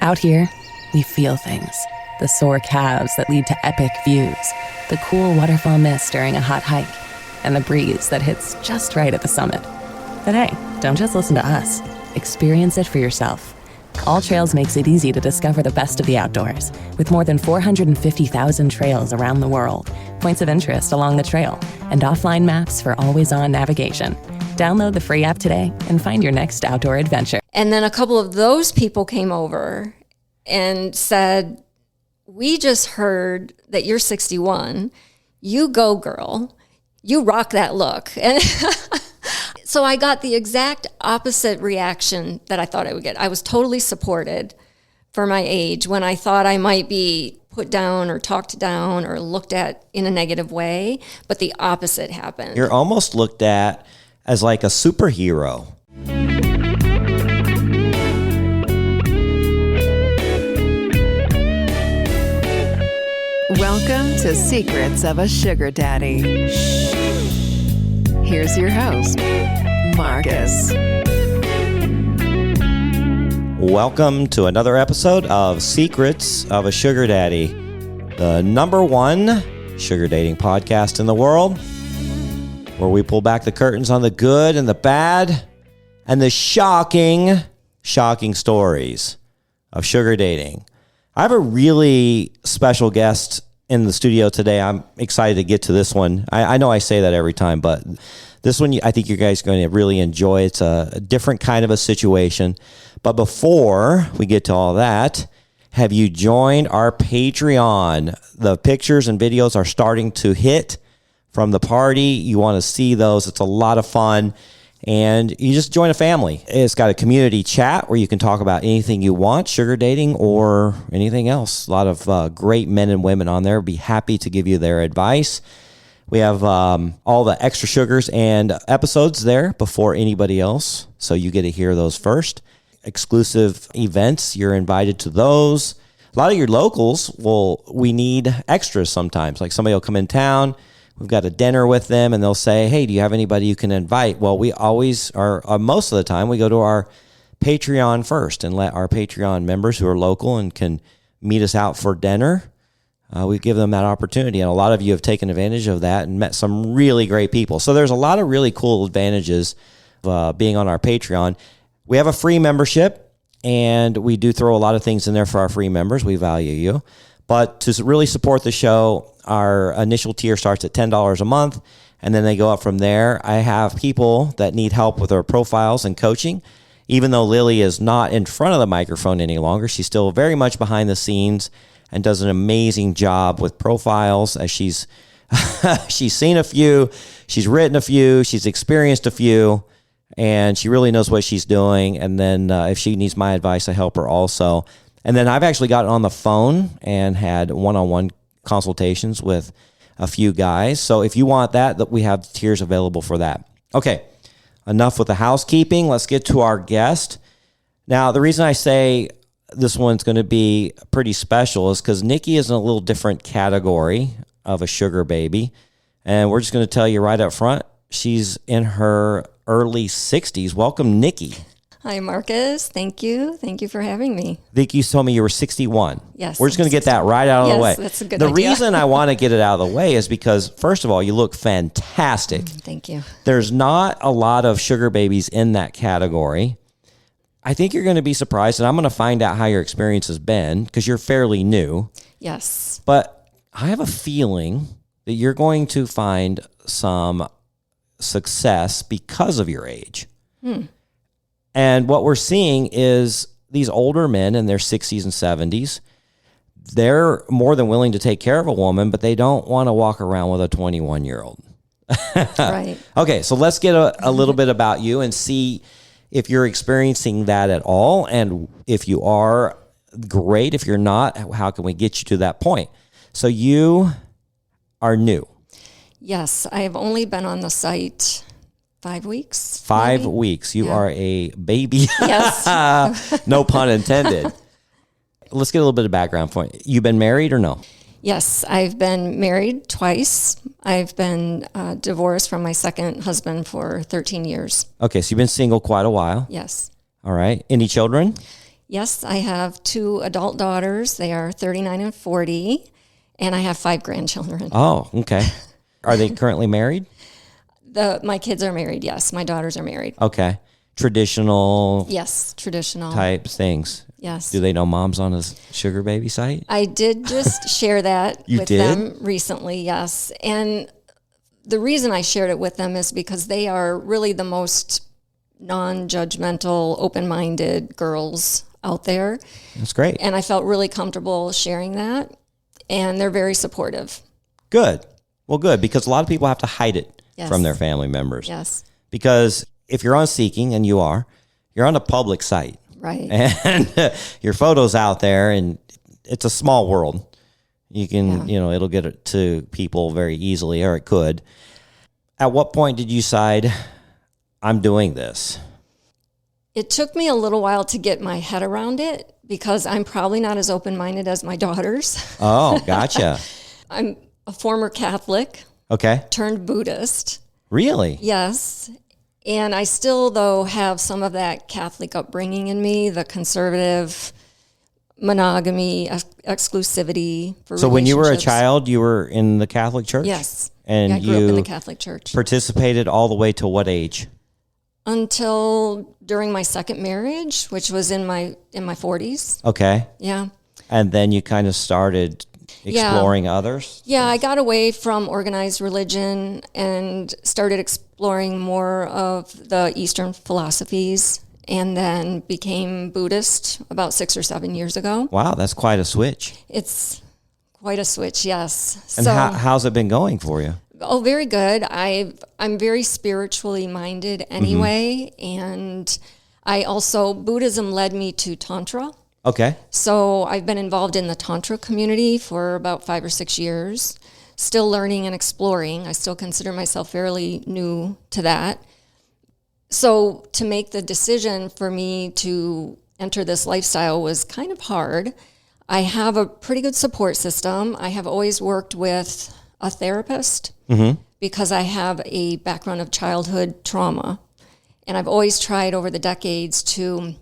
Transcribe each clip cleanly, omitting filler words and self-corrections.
Out here, we feel things. The sore calves that lead to epic views, the cool waterfall mist during a hot hike, and the breeze that hits just right at the summit. But hey, don't just listen to us. Experience it for yourself. All Trails makes it easy to discover the best of the outdoors, with more than 450,000 trails around the world, points of interest along the trail, and offline maps for always-on navigation. Download the free app today and find your next outdoor adventure. And then a couple of those people came over and said, we just heard that you're 61. You go, girl. You rock that look. And so I got the exact opposite reaction that I thought I would get. I was totally supported for my age when I thought I might be put down or talked down or looked at in a negative way, but the opposite happened. You're almost looked at as like a superhero. Welcome to Secrets of a Sugar Daddy. Here's your host, Marcus. Welcome to another episode of Secrets of a Sugar Daddy, the #1 sugar dating podcast in the world, where we pull back the curtains on the good and the bad and the shocking stories of sugar dating. I have a really special guest in the studio today. I'm excited to get to this one. I know I say that every time, but this one I think you guys are going to really enjoy. It's a different kind of a situation. But before we get to all that, have you joined our Patreon? The pictures and videos are starting to hit from the party. You want to see those. It's a lot of fun. And you just join a family. It's got a community chat where you can talk about anything you want, sugar dating or anything else. A lot of great men and women on there. Be happy to give you their advice. We have all the extra sugars and episodes there before anybody else, so you get to hear those first. Exclusive events, you're invited to those. A lot of your locals, we need extras sometimes. Like somebody will come in town, we've got a dinner with them, and they'll say, hey, do you have anybody you can invite? Well, we always are, most of the time, we go to our Patreon first and let our Patreon members who are local and can meet us out for dinner. We give them that opportunity, and a lot of you have taken advantage of that and met some really great people. So there's a lot of really cool advantages of being on our Patreon. We have a free membership, and we do throw a lot of things in there for our free members. We value you. But to really support the show, our initial tier starts at $10 a month, and then they go up from there. I have people that need help with their profiles and coaching. Even though Lily is not in front of the microphone any longer, she's still very much behind the scenes and does an amazing job with profiles, as she's seen a few, she's written a few, she's experienced a few, and she really knows what she's doing. And then if she needs my advice, I help her also. And then I've actually gotten on the phone and had one-on-one consultations with a few guys. So if you want that, we have tiers available for that. Okay, enough with the housekeeping. Let's get to our guest. Now, the reason I say this one's going to be pretty special is because Nikki is in a little different category of a sugar baby. And we're just going to tell you right up front, she's in her early 60s. Welcome, Nikki. Hi, Marcus. Thank you. Thank you for having me. I think you told me you were 61. Yes. We're just going to get that right out of the way. Yes, that's a good idea. The reason I want to get it out of the way is because, first of all, you look fantastic. Thank you. There's not a lot of sugar babies in that category. I think you're going to be surprised, and I'm going to find out how your experience has been because you're fairly new. Yes. But I have a feeling that you're going to find some success because of your age. And what we're seeing is these older men in their 60s and 70s, they're more than willing to take care of a woman, but they don't want to walk around with a 21-year-old. Right. Okay, so let's get a little bit about you and see if you're experiencing that at all. And if you are, great. If you're not, how can we get you to that point? So you are new. Yes, I have only been on the site 5 weeks. 5 maybe? weeks. You Yeah. are a baby. Yes. No pun intended. Let's get a little bit of background for you. You've been married or no? Yes, I've been married twice. I've been divorced from my second husband for 13 years. Okay, so you've been single quite a while. Yes. All right. Any children? Yes, I have 2 adult daughters. They are 39 and 40, and I have 5 grandchildren. Oh, okay. Are they currently married? My kids are married, yes. My daughters are married. Okay. Traditional Yes, traditional. type things. Yes. Do they know mom's on a sugar baby site? I did just share that You with did? them recently, yes. And the reason I shared it with them is because they are really the most non-judgmental, open-minded girls out there. That's great. And I felt really comfortable sharing that. And they're very supportive. Good. Well, good, because a lot of people have to hide it Yes. from their family members. Yes, Because if you're on Seeking, and you're on a public site. right. And your photo's out there, and it's a small world. You can, it'll get it to people very easily, or it could. At what point did you decide, I'm doing this? It took me a little while to get my head around it because I'm probably not as open-minded as my daughters. Oh, gotcha. I'm a former Catholic Okay. turned Buddhist. Really? Yes. And I still, though, have some of that Catholic upbringing in me, the conservative monogamy, exclusivity for So when you were a relationships. child, you were in the Catholic Church? Yes. And I grew up in you the Catholic Church. participated all the way to what age? Until during my second marriage, which was in my 40s. Okay. Yeah. And then you kind of started exploring others? Yeah, I got away from organized religion and started exploring more of the Eastern philosophies and then became Buddhist about 6 or 7 years ago. Wow, that's quite a switch. It's quite a switch, yes. And how's it been going for you? Oh, very good. I'm very spiritually minded anyway. And I also, Buddhism led me to Tantra. Okay. So I've been involved in the Tantra community for about 5 or 6 years, still learning and exploring. I still consider myself fairly new to that. So to make the decision for me to enter this lifestyle was kind of hard. I have a pretty good support system. I have always worked with a therapist because I have a background of childhood trauma. And I've always tried over the decades to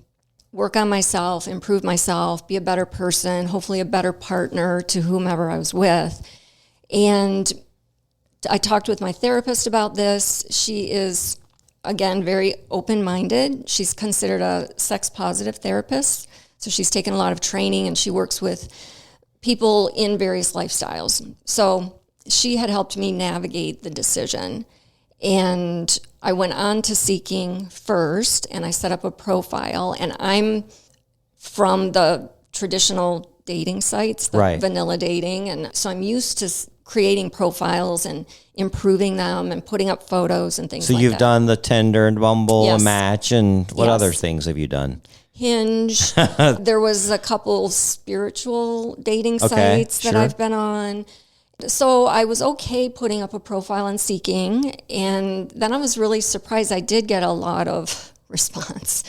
work on myself, improve myself, be a better person, hopefully a better partner to whomever I was with. And I talked with my therapist about this. She is, again, very open-minded. She's considered a sex-positive therapist. So she's taken a lot of training and she works with people in various lifestyles. So she had helped me navigate the decision. And I went on to Seeking first, and I set up a profile. And I'm from the traditional dating sites, the Right. vanilla dating. And so I'm used to creating profiles and improving them and putting up photos and things So like you've that. done the Tinder and Bumble Yes. and Match, and what Yes. other things have you done? Hinge. There was a couple spiritual dating Okay, sites that sure. I've been on. So I was okay putting up a profile on Seeking, and then I was really surprised I did get a lot of response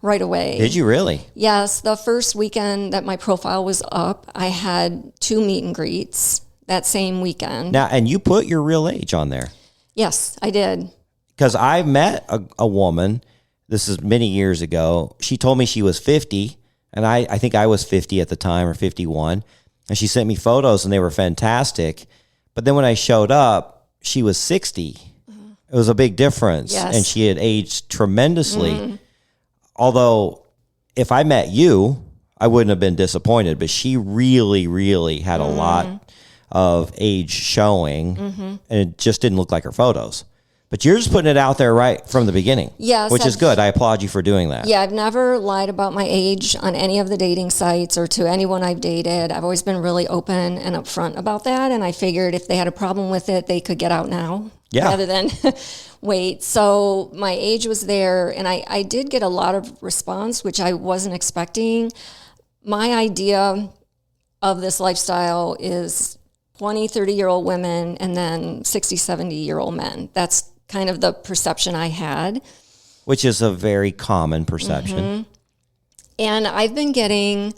right away. Did you really? Yes, the first weekend that my profile was up, I had 2 meet and greets that same weekend. Now, and you put your real age on there. Yes, I did. Because I met a woman, this is many years ago. She told me she was 50, and I think I was 50 at the time, or 51. And she sent me photos, and they were fantastic. But then when I showed up, she was 60. It was a big difference. Yes. And she had aged tremendously. Although, if I met you, I wouldn't have been disappointed. But she really, really had a lot of age showing. And it just didn't look like her photos. But you're just putting it out there right from the beginning. Yes, Which is I've- good. I applaud you for doing that. Yeah, I've never lied about my age on any of the dating sites or to anyone I've dated. I've always been really open and upfront about that. And I figured if they had a problem with it, they could get out now Yeah. rather than wait. So my age was there, and I did get a lot of response, which I wasn't expecting. My idea of this lifestyle is 20, 30-year-old women and then 60, 70-year-old men. That's kind of the perception I had. Which is a very common perception. Mm-hmm. And I've been getting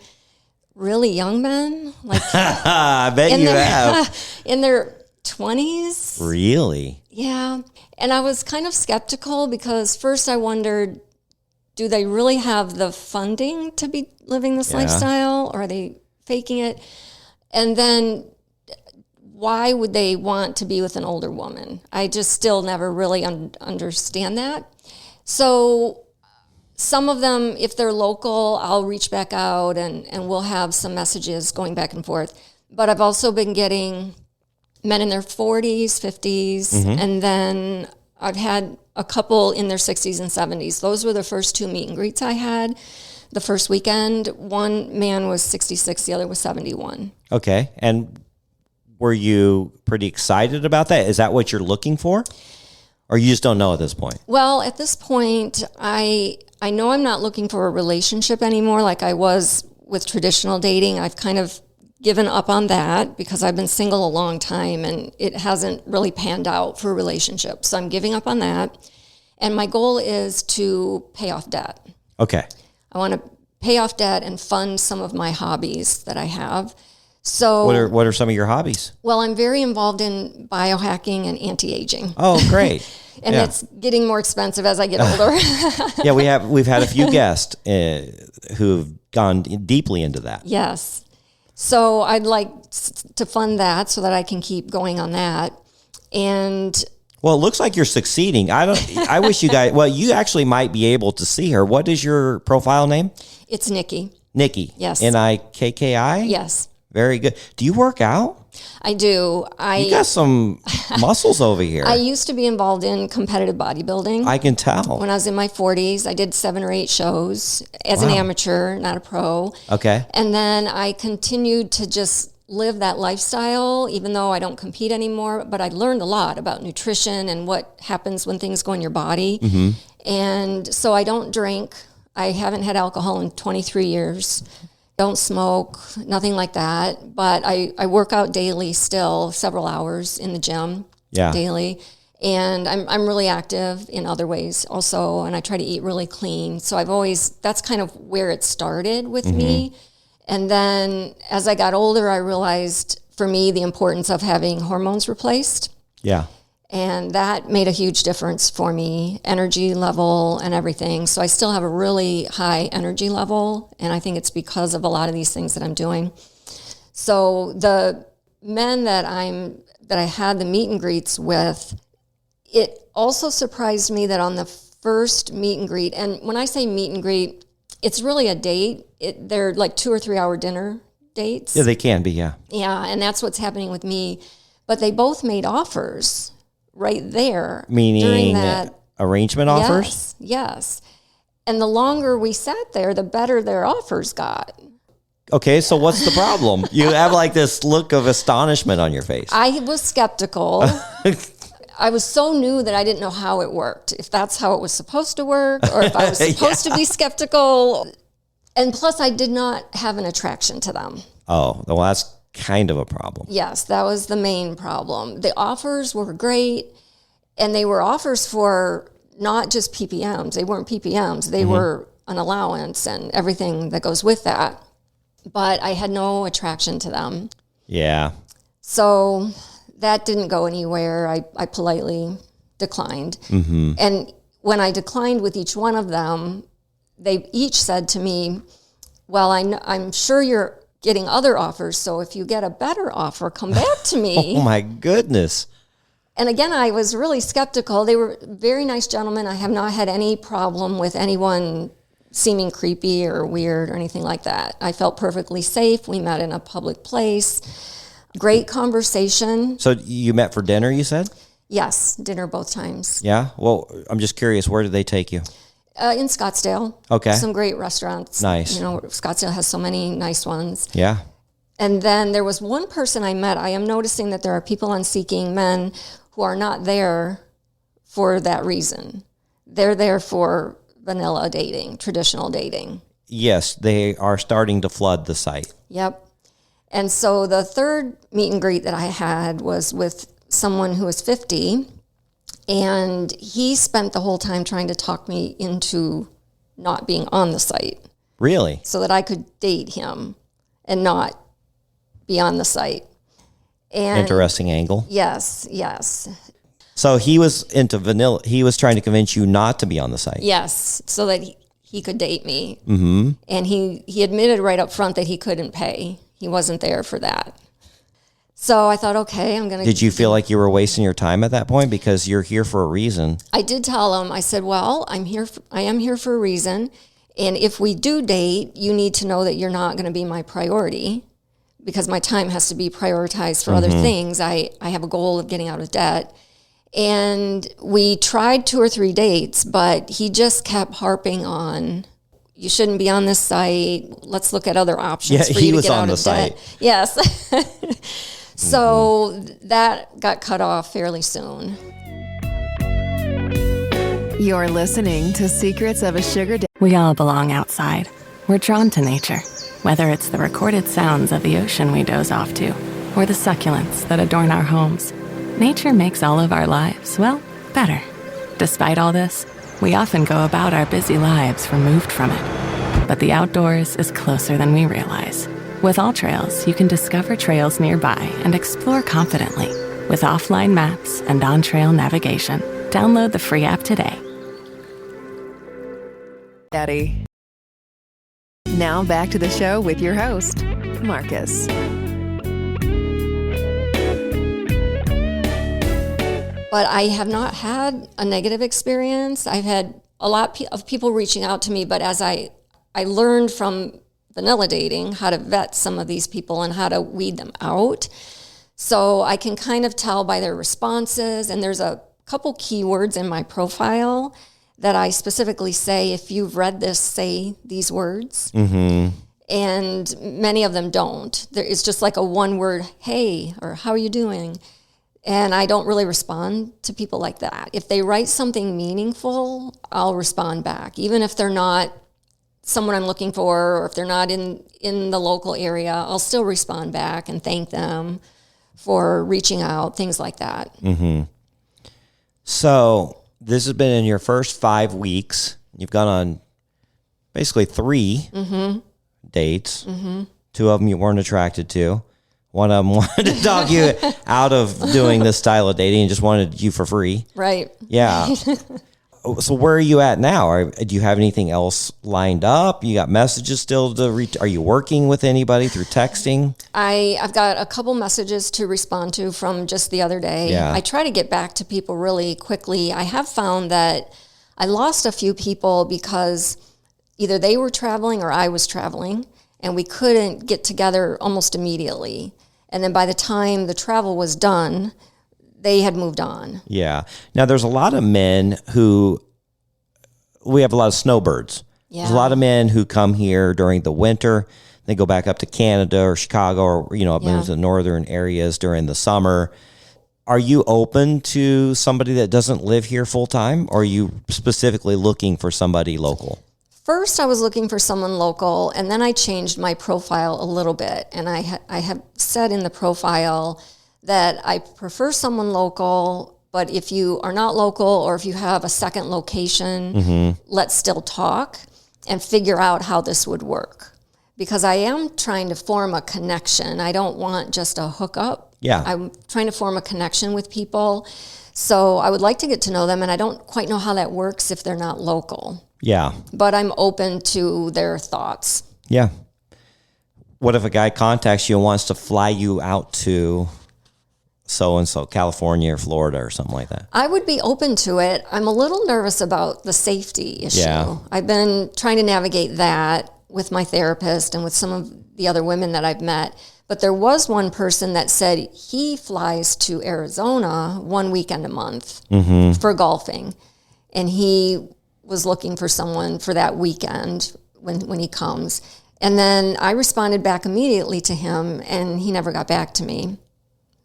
really young men, like I bet you have. in their 20s. Really? Yeah. And I was kind of skeptical because first I wondered, do they really have the funding to be living this lifestyle, or are they faking it? And then why would they want to be with an older woman? I just still never really understand that. So some of them, if they're local, I'll reach back out and we'll have some messages going back and forth. But I've also been getting men in their 40s, 50s, and then I've had a couple in their 60s and 70s. Those were the first 2 meet and greets I had. The first weekend, one man was 66, the other was 71. Okay. And were you pretty excited about that? Is that what you're looking for? Or you just don't know at this point? Well, at this point, I know I'm not looking for a relationship anymore like I was with traditional dating. I've kind of given up on that because I've been single a long time and it hasn't really panned out for relationships. So I'm giving up on that. And my goal is to pay off debt. Okay. I want to pay off debt and fund some of my hobbies that I have. So what are some of your hobbies? Well, I'm very involved in biohacking and anti-aging. Oh, great. And it's getting more expensive as I get older. Yeah, we've had a few guests who've gone deeply into that. Yes. So I'd like to fund that so that I can keep going on that. And well, it looks like you're succeeding. I wish you guys, well, you actually might be able to see her. What is your profile name? It's Nikki. Nikki. Yes. Nikki? Yes. Very good. Do you work out? I do. You got some muscles over here. I used to be involved in competitive bodybuilding. I can tell. When I was in my 40s, I did 7 or 8 shows as an amateur, not a pro. Okay. And then I continued to just live that lifestyle, even though I don't compete anymore. But I learned a lot about nutrition and what happens when things go in your body. Mm-hmm. And so I don't drink. I haven't had alcohol in 23 years. Don't smoke, nothing like that. But I work out daily still, several hours in the gym daily. And I'm really active in other ways also. And I try to eat really clean. So that's kind of where it started with me. And then as I got older, I realized for me the importance of having hormones replaced. Yeah. And that made a huge difference for me, energy level and everything. So I still have a really high energy level, and I think it's because of a lot of these things that I'm doing. So the men that I had the meet and greets with, it also surprised me that on the first meet and greet, and when I say meet and greet, it's really a date. They're like 2 or 3 hour dinner dates. Yeah, they can be, yeah. Yeah, and that's what's happening with me. But they both made offers right there. Meaning during that arrangement offers? Yes. And the longer we sat there, the better their offers got. Okay, so what's the problem? You have like this look of astonishment on your face. I was skeptical. I was so new that I didn't know how it worked, if that's how it was supposed to work, or if I was supposed to be skeptical. And plus, I did not have an attraction to them. Oh, well, that's kind of a problem. Yes, that was the main problem. The offers were great, and they were offers for not just PPMs. They weren't PPMs. They were an allowance and everything that goes with that. But I had no attraction to them. Yeah. So that didn't go anywhere. I politely declined. Mm-hmm. And when I declined with each one of them, they each said to me, well, I'm sure you're getting other offers, so if you get a better offer, come back to me. Oh, my goodness. And again, I was really skeptical. They were very nice gentlemen. I have not had any problem with anyone seeming creepy or weird or anything like that. I felt perfectly safe. We met in a public place. Great conversation. So you met for dinner, you said? Yes, dinner both times. Yeah? Well, I'm just curious, where did they take you? In Scottsdale. Okay. Some great restaurants. Nice. You know, Scottsdale has so many nice ones. Yeah. And then there was one person I met. I am noticing that there are people on Seeking Men who are not there for that reason. They're there for vanilla dating, traditional dating. Yes, they are starting to flood the site. Yep. And so the third meet and greet that I had was with someone who was 50, and he spent the whole time trying to talk me into not being on the site. Really? So that I could date him and not be on the site. And interesting angle. Yes, yes. So he was into vanilla. He was trying to convince you not to be on the site. Yes, so that he could date me. Mm-hmm. And he admitted right up front that he couldn't pay. He wasn't there for that. So I thought, okay, I'm going to... Did you feel like you were wasting your time at that point? Because you're here for a reason. I did tell him, I said, well, I am here for a reason. And if we do date, you need to know that you're not going to be my priority because my time has to be prioritized for other things. I have a goal of getting out of debt. And we tried 2 or 3 dates, but he just kept harping on, you shouldn't be on this site. Let's look at other options for you to get out of debt. Yes. So that got cut off fairly soon. You're listening to Secrets of a Sugar Daddy. We all belong outside. We're drawn to nature, whether it's the recorded sounds of the ocean we doze off to, or the succulents that adorn our homes. Nature makes all of our lives, well, better. Despite all this, we often go about our busy lives removed from it. But the outdoors is closer than we realize. With All Trails, you can discover trails nearby and explore confidently. With offline maps and on-trail navigation, download the free app today. Daddy. Now back to the show with your host, Marcus. But I have not had a negative experience. I've had a lot of people reaching out to me, but as I learned from vanilla dating how to vet some of these people and how to weed them out. So I can kind of tell by their responses, and there's a couple keywords in my profile that I specifically say, if you've read this, say these words. Mm-hmm. And many of them don't. It's just like a one word, hey, or how are you doing? And I don't really respond to people like that. If they write something meaningful, I'll respond back. Even if they're not someone I'm looking for, or if they're not in the local area, I'll still respond back and thank them for reaching out, things like that. Mm-hmm. So this has been in your first 5 weeks. You've gone on basically 3 dates. Mm-hmm. 2 of them you weren't attracted to. One of them wanted to talk you out of doing this style of dating and just wanted you for free. Right. Yeah. So where are you at now? Do you have anything else lined up? You got messages still to reach? Are you working with anybody through texting? I've got a couple messages to respond to from just the other day. Yeah. I try to get back to people really quickly. I have found that I lost a few people because either they were traveling or I was traveling, and we couldn't get together almost immediately. And then by the time the travel was done, they had moved on. Yeah. Now, there's a lot of men we have a lot of snowbirds. Yeah. There's a lot of men who come here during the winter. They go back up to canada or Chicago or, up into the northern areas during the summer. Are you open to somebody that doesn't live here full time, or are you specifically looking for somebody local? First, I was looking for someone local, and then I changed my profile a little bit. And I have said in the profile that I prefer someone local, but if you are not local or if you have a second location, let's still talk and figure out how this would work. Because I am trying to form a connection. I don't want just a hookup. Yeah. I'm trying to form a connection with people. So I would like to get to know them, and I don't quite know how that works if they're not local. Yeah. But I'm open to their thoughts. Yeah. What if a guy contacts you and wants to fly you out to so-and-so, California or Florida or something like that? I would be open to it. I'm a little nervous about the safety issue. Yeah. I've been trying to navigate that with my therapist and with some of the other women that I've met. But there was one person that said he flies to Arizona 1 weekend a month for golfing. And he was looking for someone for that weekend when he comes. And then I responded back immediately to him, and he never got back to me.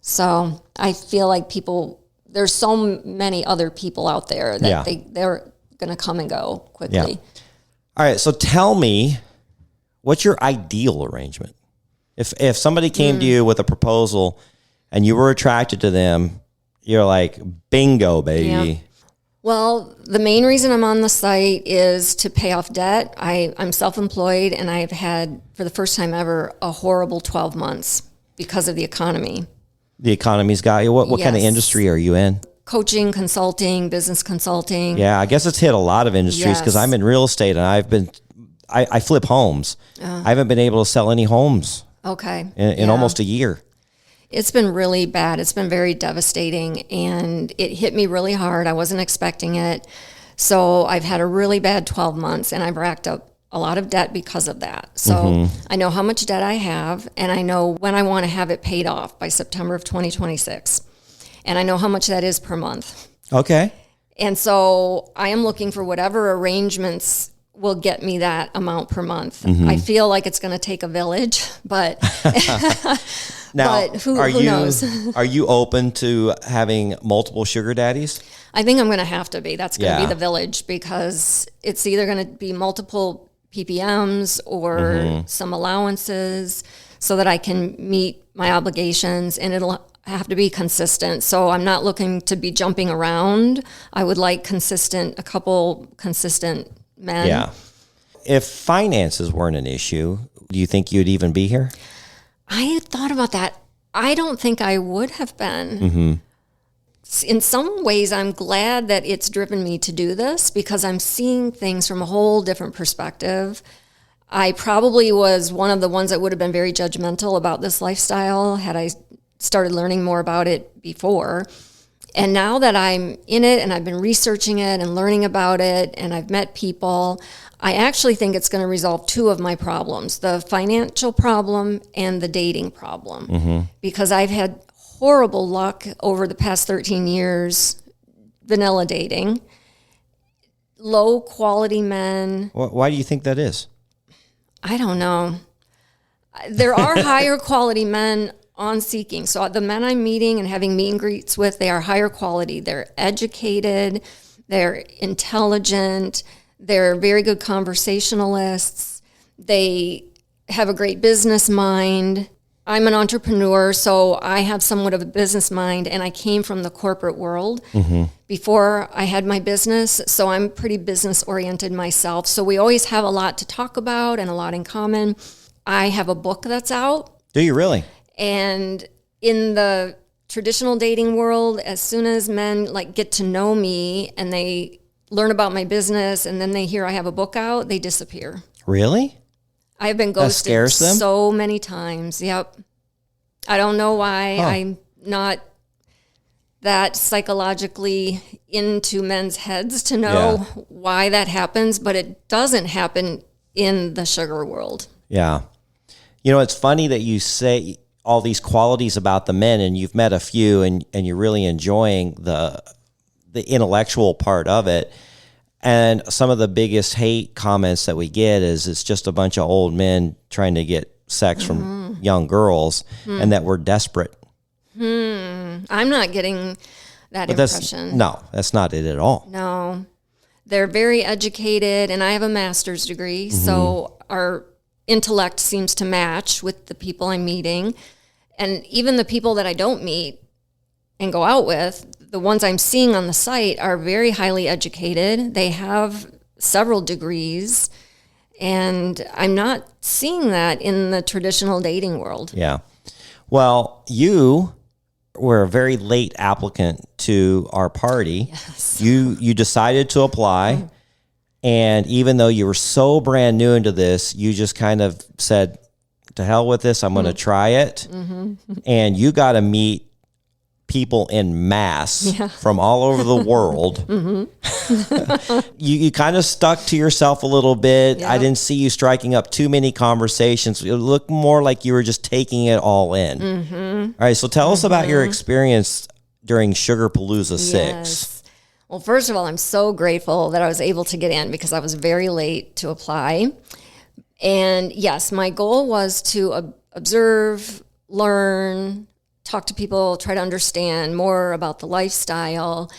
So I feel like there's so many other people out there that they're going to come and go quickly. Yeah. All right. So tell me, what's your ideal arrangement? If somebody came to you with a proposal and you were attracted to them, you're like, bingo, baby. Yeah. Well, the main reason I'm on the site is to pay off debt. I'm self-employed, and I've had, for the first time ever, a horrible 12 months because of the economy. The economy's got you. What kind of industry are you in? coaching, consulting, business consulting. Yeah, I guess it's hit a lot of industries because I'm in real estate and I flip homes. I haven't been able to sell any homes in almost a year. It's been really bad. It's been very devastating, and it hit me really hard. I wasn't expecting it. So I've had a really bad 12 months, and I've racked up a lot of debt because of that. So I know how much debt I have, and I know when I want to have it paid off by September of 2026. And I know how much that is per month. Okay. And so I am looking for whatever arrangements will get me that amount per month. I feel like it's going to take a village, but now, but who knows? Are you open to having multiple sugar daddies? I think I'm going to have to be. That's going to be the village, because it's either going to be multiple PPMs or some allowances so that I can meet my obligations, and it'll have to be consistent. So I'm not looking to be jumping around. I would like a couple consistent men. Yeah. If finances weren't an issue, do you think you'd even be here? I thought about that. I don't think I would have been. In some ways, I'm glad that it's driven me to do this, because I'm seeing things from a whole different perspective. I probably was one of the ones that would have been very judgmental about this lifestyle had I started learning more about it before. And now that I'm in it and I've been researching it and learning about it and I've met people, I actually think it's going to resolve two of my problems, the financial problem and the dating problem. Because I've had horrible luck over the past 13 years, vanilla dating, low quality men. Why do you think that is? I don't know. There are higher quality men on Seeking. So the men I'm meeting and having meet and greets with, they are higher quality. They're educated, they're intelligent, they're very good conversationalists, they have a great business mind. I'm an entrepreneur, so I have somewhat of a business mind, and I came from the corporate world before I had my business, so I'm pretty business-oriented myself. So we always have a lot to talk about and a lot in common. I have a book that's out. Do you really? And in the traditional dating world, as soon as men get to know me and they learn about my business and then they hear I have a book out, they disappear. Really? I've been ghosted scares them? So many times. Yep. I don't know why. I'm not that psychologically into men's heads to know why that happens, but it doesn't happen in the sugar world. Yeah. You know, it's funny that you say all these qualities about the men, and you've met a few, and you're really enjoying the intellectual part of it. And some of the biggest hate comments that we get is it's just a bunch of old men trying to get sex from young girls, and that we're desperate. I'm not getting that impression. No, that's not it at all. No. They're very educated, and I have a master's degree, so our intellect seems to match with the people I'm meeting. And even the people that I don't meet and go out with, the ones I'm seeing on the site are very highly educated. They have several degrees, and I'm not seeing that in the traditional dating world. Yeah. Well, you were a very late applicant to our party. Yes. You decided to apply, and even though you were so brand new into this, you just kind of said, to hell with this, I'm going to try it. And you got to meet people in mass from all over the world. You kind of stuck to yourself a little bit. Yep. I didn't see you striking up too many conversations. It looked more like you were just taking it all in. All right, so tell us about your experience during Sugarpalooza VI. Yes. Well, first of all, I'm so grateful that I was able to get in because I was very late to apply. And yes, my goal was to observe, learn, talk to people, try to understand more about the lifestyle.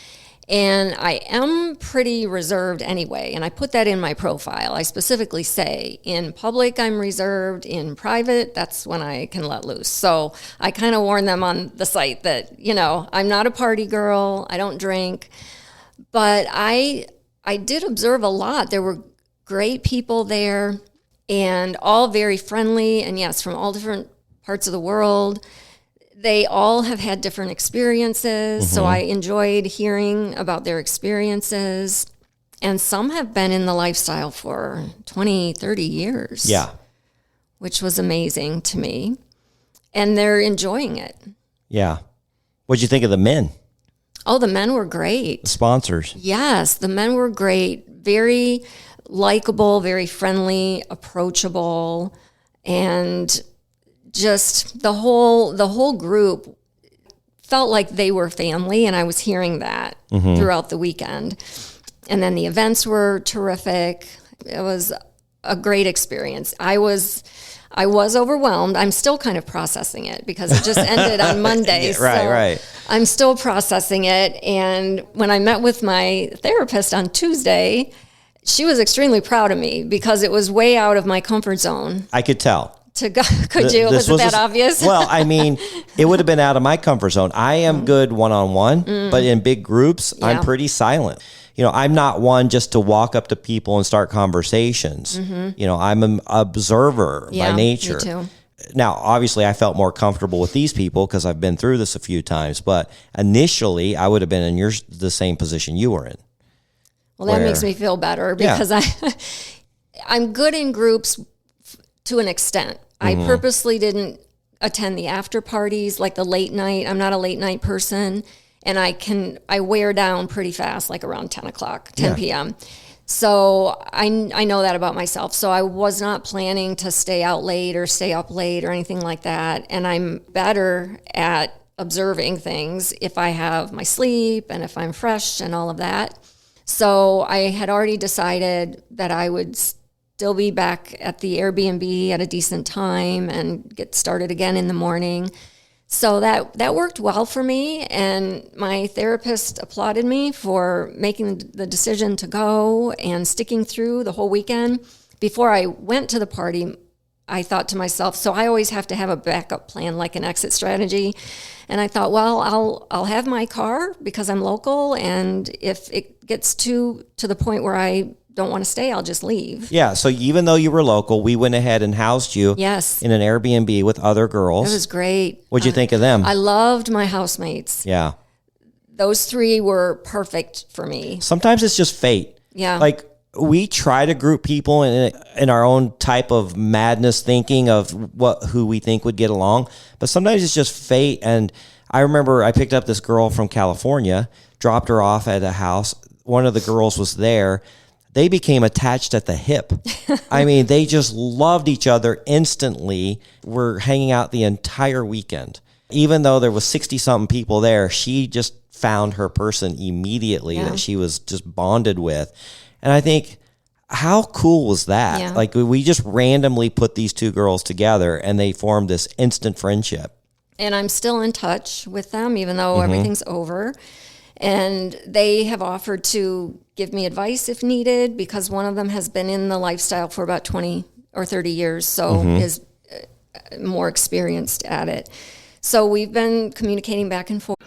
And I am pretty reserved anyway, and I put that in my profile. I specifically say, in public, I'm reserved. In private, that's when I can let loose. So I kind of warn them on the site that, I'm not a party girl. I don't drink. But I did observe a lot. There were great people there, and all very friendly, and yes, from all different parts of the world. they all have had different experiences. So I enjoyed hearing about their experiences. And some have been in the lifestyle for 20, 30 years. Yeah. Which was amazing to me. And they're enjoying it. Yeah. What'd you think of the men? Oh, the men were great. The sponsors. Yes, the men were great. Very likable, very friendly, approachable, and just the whole group felt like they were family, and I was hearing that throughout the weekend. And then the events were terrific. It was a great experience. I was overwhelmed. I'm still kind of processing it because it just ended on Monday. Right. I'm still processing it. And when I met with my therapist on Tuesday, she was extremely proud of me because it was way out of my comfort zone. I could tell. Could you? Was it that obvious? Well, I mean, it would have been out of my comfort zone. I am good one-on-one, but in big groups, I'm pretty silent. I'm not one just to walk up to people and start conversations. I'm an observer by nature. Me too. Now, obviously, I felt more comfortable with these people because I've been through this a few times. But initially, I would have been in the same position you were in. Well, that makes me feel better because I'm good in groups to an extent. I purposely didn't attend the after parties, like the late night. I'm not a late night person. And I wear down pretty fast, like around 10 p.m. So I know that about myself. So I was not planning to stay out late or stay up late or anything like that. And I'm better at observing things if I have my sleep and if I'm fresh and all of that. So I had already decided that I would still be back at the Airbnb at a decent time and get started again in the morning. So that worked well for me, and my therapist applauded me for making the decision to go and sticking through the whole weekend. Before I went to the party, I thought to myself, so I always have to have a backup plan, like an exit strategy. And I thought, well, I'll have my car because I'm local, and if it gets to the point where I don't want to stay, I'll just leave. Yeah, so even though you were local, we went ahead and housed you in an Airbnb with other girls. It was great. What'd you think of them? I loved my housemates. Yeah. Those three were perfect for me. Sometimes it's just fate. Yeah. Like, we try to group people in our own type of madness thinking of who we think would get along, but sometimes it's just fate. And I remember I picked up this girl from California, dropped her off at a house. One of the girls was there. They became attached at the hip. I mean, they just loved each other instantly. We're hanging out the entire weekend. Even though there was 60-something people there, she just found her person immediately that she was just bonded with. And I think, how cool was that? Yeah. Like, we just randomly put these two girls together and they formed this instant friendship. And I'm still in touch with them, even though everything's over. And they have offered to give me advice if needed, because one of them has been in the lifestyle for about 20 or 30 years, so is more experienced at it. So we've been communicating back and forth.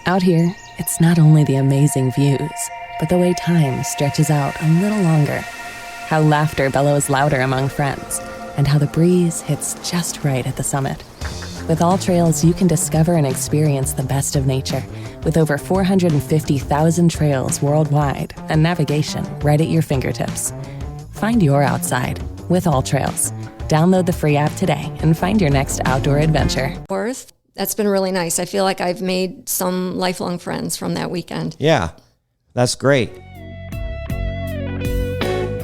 Out here, it's not only the amazing views, but the way time stretches out a little longer. How laughter bellows louder among friends, and how the breeze hits just right at the summit. With All Trails, you can discover and experience the best of nature, with over 450,000 trails worldwide and navigation right at your fingertips. Find your outside with All Trails. Download the free app today and find your next outdoor adventure. That's been really nice. I feel like I've made some lifelong friends from that weekend. Yeah, that's great.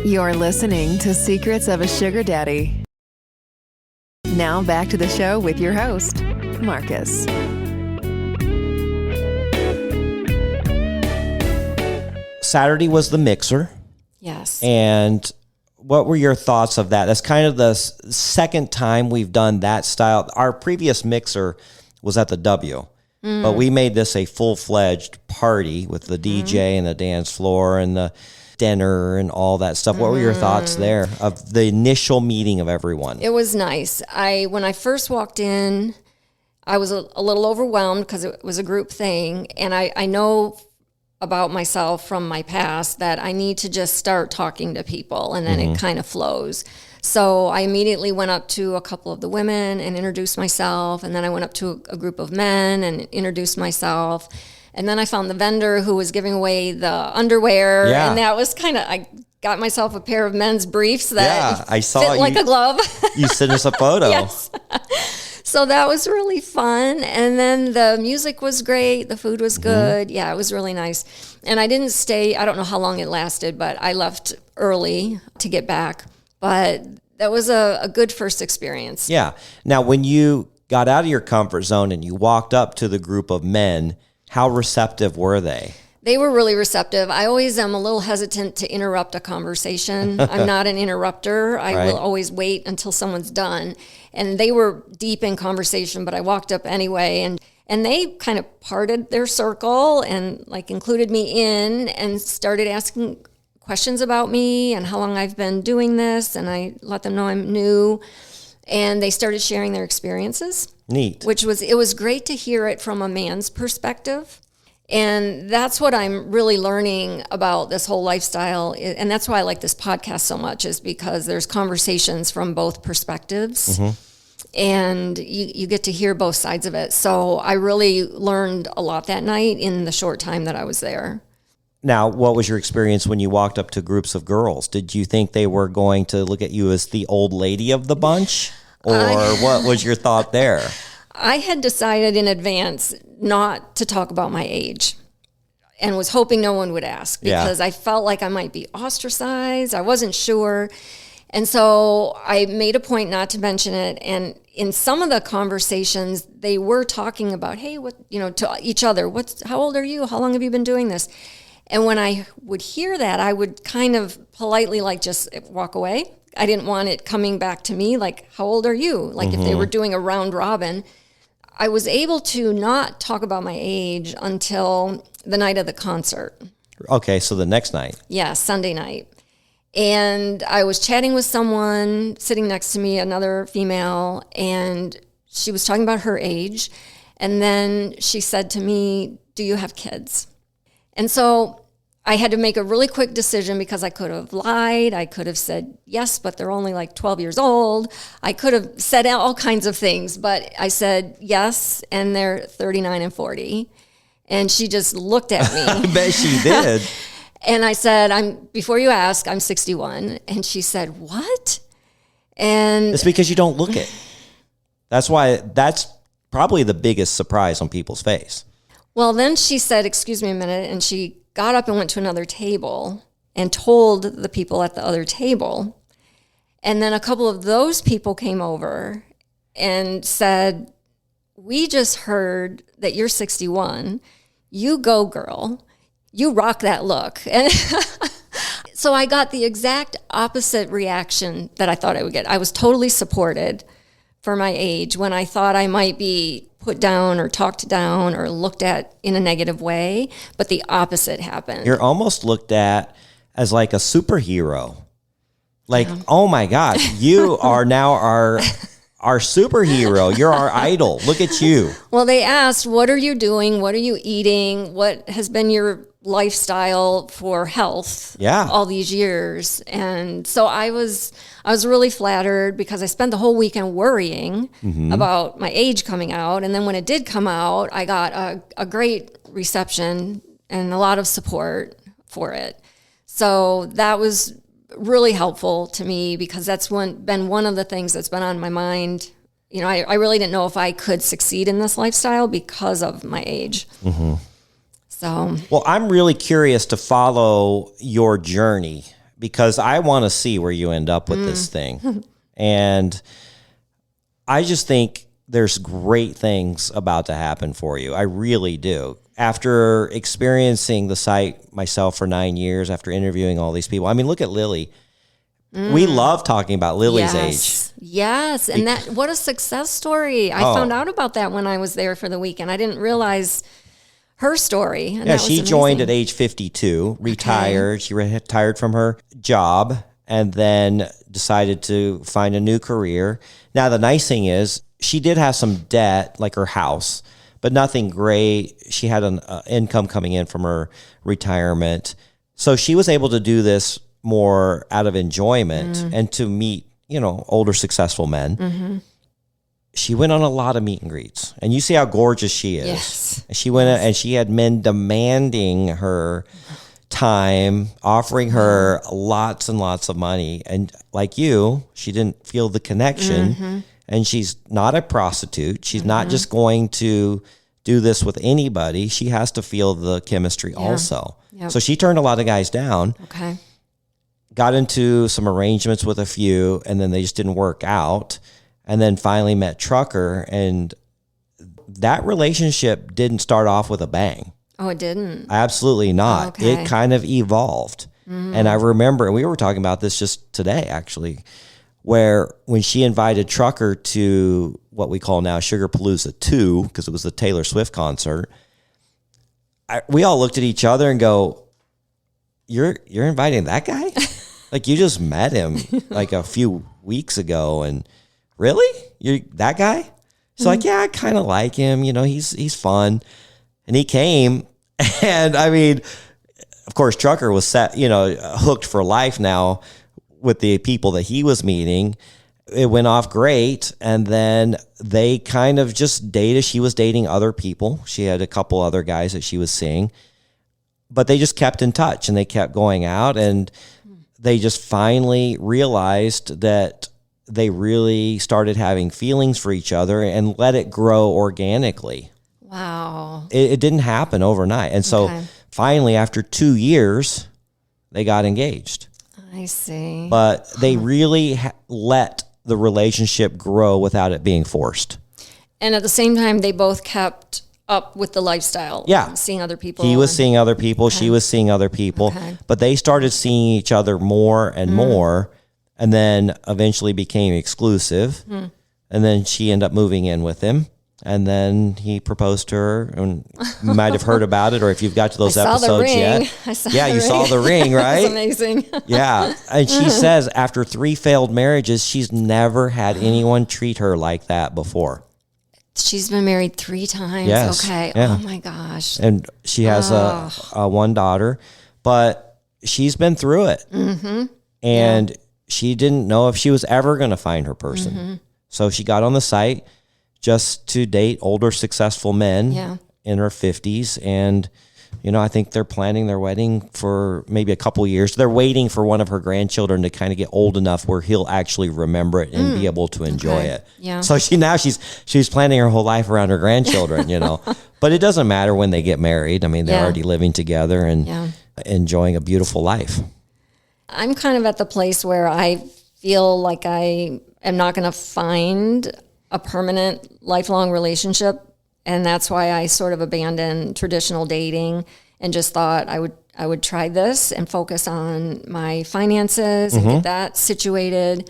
You're listening to Secrets of a Sugar Daddy. Now back to the show with your host, Marcus. Saturday was the mixer. Yes. And what were your thoughts of that? That's kind of the second time we've done that style. Our previous mixer was at the W, but we made this a full-fledged party with the DJ and the dance floor and the dinner and all that stuff. What were your thoughts there of the initial meeting of everyone? It was nice. When I first walked in, I was a little overwhelmed because it was a group thing. And I know about myself from my past that I need to just start talking to people, and then it kind of flows. So I immediately went up to a couple of the women and introduced myself, and then I went up to a group of men and introduced myself. And then I found the vendor who was giving away the underwear, and that was I got myself a pair of men's briefs that I saw fit like a glove. You sent us a photo. Yes. So that was really fun. And then the music was great. The food was good. Yeah, it was really nice. And I didn't stay, I don't know how long it lasted, but I left early to get back. But that was a good first experience. Yeah. Now, when you got out of your comfort zone and you walked up to the group of men, how receptive were they? They were really receptive. I always am a little hesitant to interrupt a conversation. I'm not an interrupter. I will always wait until someone's done. And they were deep in conversation, but I walked up anyway. And they kind of parted their circle and included me in and started asking questions about me and how long I've been doing this. And I let them know I'm new. And they started sharing their experiences. Neat. It was great to hear it from a man's perspective. And that's what I'm really learning about this whole lifestyle. And that's why I like this podcast so much, is because there's conversations from both perspectives. And you get to hear both sides of it. So I really learned a lot that night in the short time that I was there. Now, what was your experience when you walked up to groups of girls? Did you think they were going to look at you as the old lady of the bunch? Or what was your thought there? I had decided in advance not to talk about my age and was hoping no one would ask because I felt like I might be ostracized. I wasn't sure. And so I made a point not to mention it. And in some of the conversations, they were talking about, hey, to each other, how old are you? How long have you been doing this? And when I would hear that, I would kind of politely just walk away. I didn't want it coming back to me, how old are you? If they were doing a round robin. I was able to not talk about my age until the night of the concert. Okay, so the next night. Yeah, Sunday night. And I was chatting with someone sitting next to me, another female, and she was talking about her age. And then she said to me, do you have kids? And so I had to make a really quick decision because I could have lied. I could have said yes, but they're only 12 years old. I could have said all kinds of things, but I said yes, and they're 39 and 40. And she just looked at me. I bet she did. And I said, before you ask, I'm 61. And she said, what? And it's because you don't look it. That's why that's probably the biggest surprise on people's face. Well, then she said, excuse me a minute, and she got up and went to another table and told the people at the other table. And then a couple of those people came over and said, we just heard that you're 61. You go, girl. You rock that look. And so I got the exact opposite reaction that I thought I would get. I was totally supported for my age when I thought I might be put down or talked down or looked at in a negative way, but the opposite happened. You're almost looked at as a superhero. Oh my God, you are now our superhero. You're our idol. Look at you. Well, they asked, what are you doing? What are you eating? What has been your lifestyle for health all these years? And so I was really flattered because I spent the whole weekend worrying about my age coming out. And then when it did come out, I got a great reception and a lot of support for it. So that was really helpful to me because that's been one of the things that's been on my mind. I really didn't know if I could succeed in this lifestyle because of my age. So, well, I'm really curious to follow your journey because I want to see where you end up with this thing. And I just think there's great things about to happen for you. I really do. After experiencing the site myself for 9 years, after interviewing all these people, look at Lily. We love talking about Lily's age. Yes. And what a success story. I found out about that when I was there for the weekend. I didn't realize her story. And she joined at age 52, retired. Okay. She retired from her job and then decided to find a new career. Now, the nice thing is she did have some debt, like her house, but nothing great. She had an income coming in from her retirement. So she was able to do this more out of enjoyment and to meet, older successful men. She went on a lot of meet and greets, and you see how gorgeous she is. Yes. And she went and she had men demanding her time, offering her lots and lots of money. And like you, she didn't feel the connection. And she's not a prostitute. She's not just going to do this with anybody. She has to feel the chemistry also. Yep. So she turned a lot of guys down. Okay. Got into some arrangements with a few, and then they just didn't work out. And then finally met Trucker, and that relationship didn't start off with a bang. Oh, it didn't? Absolutely not. Okay. It kind of evolved. And I remember, and we were talking about this just today, actually, where when she invited Trucker to what we call now Sugarpalooza II, because it was the Taylor Swift concert, we all looked at each other and go, you're inviting that guy? Like, you just met him like a few weeks ago, and really? You're that guy? She's like, yeah, I kind of like him. He's fun. And he came, and I mean, of course, Trucker was set, hooked for life now with the people that he was meeting. It went off great, and then they kind of just dated. She was dating other people. She had a couple other guys that she was seeing, but they just kept in touch, and they kept going out, and they just finally realized that they really started having feelings for each other and let it grow organically. Wow. It didn't happen overnight. And so finally, after 2 years, they got engaged. I see. But they really let the relationship grow without it being forced. And at the same time, they both kept up with the lifestyle. Yeah. Seeing other people. He was seeing other people. She was seeing other people. But they started seeing each other more and more, and then eventually became exclusive. And then she ended up moving in with him. And then he proposed to her, and you might have heard about it, or if you've got to those episodes yet. You saw the ring, right? That's amazing. Yeah. And she says after 3 failed marriages, she's never had anyone treat her like that before. She's been married 3 times. Yes. Okay. Yeah. Oh my gosh. And she has a one daughter, but she's been through it. And she didn't know if she was ever going to find her person. So she got on the site just to date older, successful men in her 50s. And, I think they're planning their wedding for maybe a couple years. They're waiting for one of her grandchildren to kind of get old enough where he'll actually remember it and be able to enjoy it. Yeah. So she's planning her whole life around her grandchildren, But it doesn't matter when they get married. I mean, they're already living together and enjoying a beautiful life. I'm kind of at the place where I feel like I am not going to find a permanent lifelong relationship. And that's why I sort of abandoned traditional dating and just thought I would try this and focus on my finances and get that situated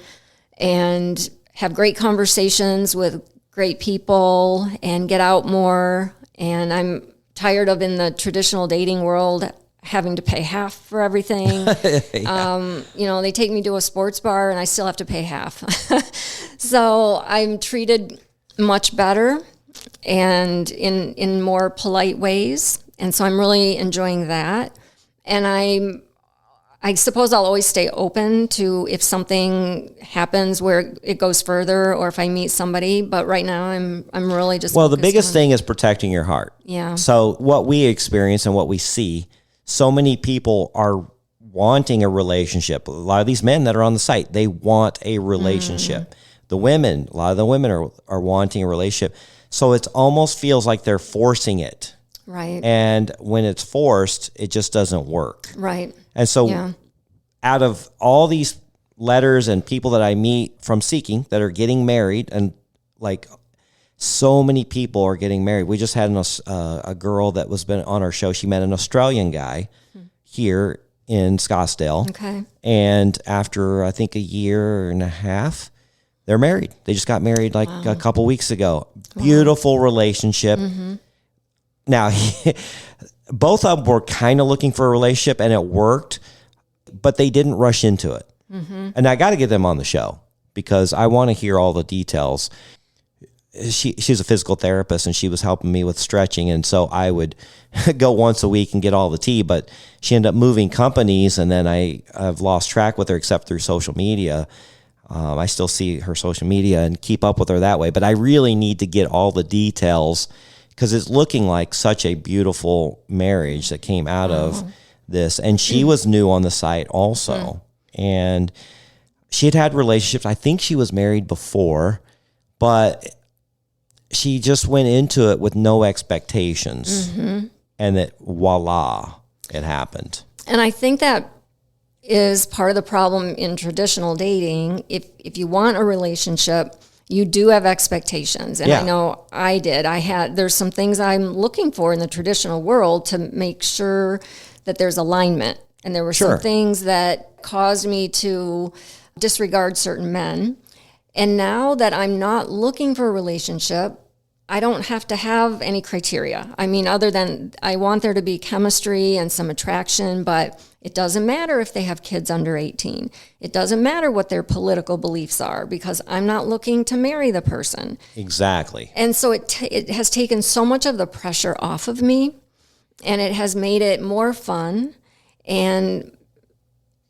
and have great conversations with great people and get out more. And I'm tired of, in the traditional dating world, having to pay half for everything. They take me to a sports bar and I still have to pay half. So I'm treated much better and in more polite ways. And so I'm really enjoying that. And I suppose I'll always stay open to if something happens where it goes further or if I meet somebody. But right now I'm really just the biggest thing is protecting your heart. Yeah. So what we experience and what we see, so many people are wanting a relationship. A lot of these men that are on the site, they want a relationship. A lot of the women are wanting a relationship. So it almost feels like they're forcing it. Right. And when it's forced, it just doesn't work. Right. And so out of all these letters and people that I meet from Seeking that are getting married, and like so many people are getting married. We just had a girl that was been on our show. She met an Australian guy here in Scottsdale. Okay. And after, I think, a year and a half, they're married. They just got married like a couple weeks ago. Beautiful relationship. Now, both of them were kind of looking for a relationship, and it worked, but they didn't rush into it. And I got to get them on the show because I want to hear all the details. she's a physical therapist, and she was helping me with stretching. And so I would go once a week and get all the tea, but she ended up moving companies, and then I've lost track with her except through social media. I still see her social media and keep up with her that way, but I really need to get all the details because it's looking like such a beautiful marriage that came out of this. And she was new on the site also. And she had relationships. I think she was married before, but she just went into it with no expectations. And that voila, it happened. And I think that is part of the problem in traditional dating. If you want a relationship, you do have expectations. And I know I did. There's some things I'm looking for in the traditional world to make sure that there's alignment. And there were some things that caused me to disregard certain men. And now that I'm not looking for a relationship, I don't have to have any criteria. I mean, other than I want there to be chemistry and some attraction, but it doesn't matter if they have kids under 18. It doesn't matter what their political beliefs are because I'm not looking to marry the person. Exactly. And so it has taken so much of the pressure off of me, and it has made it more fun and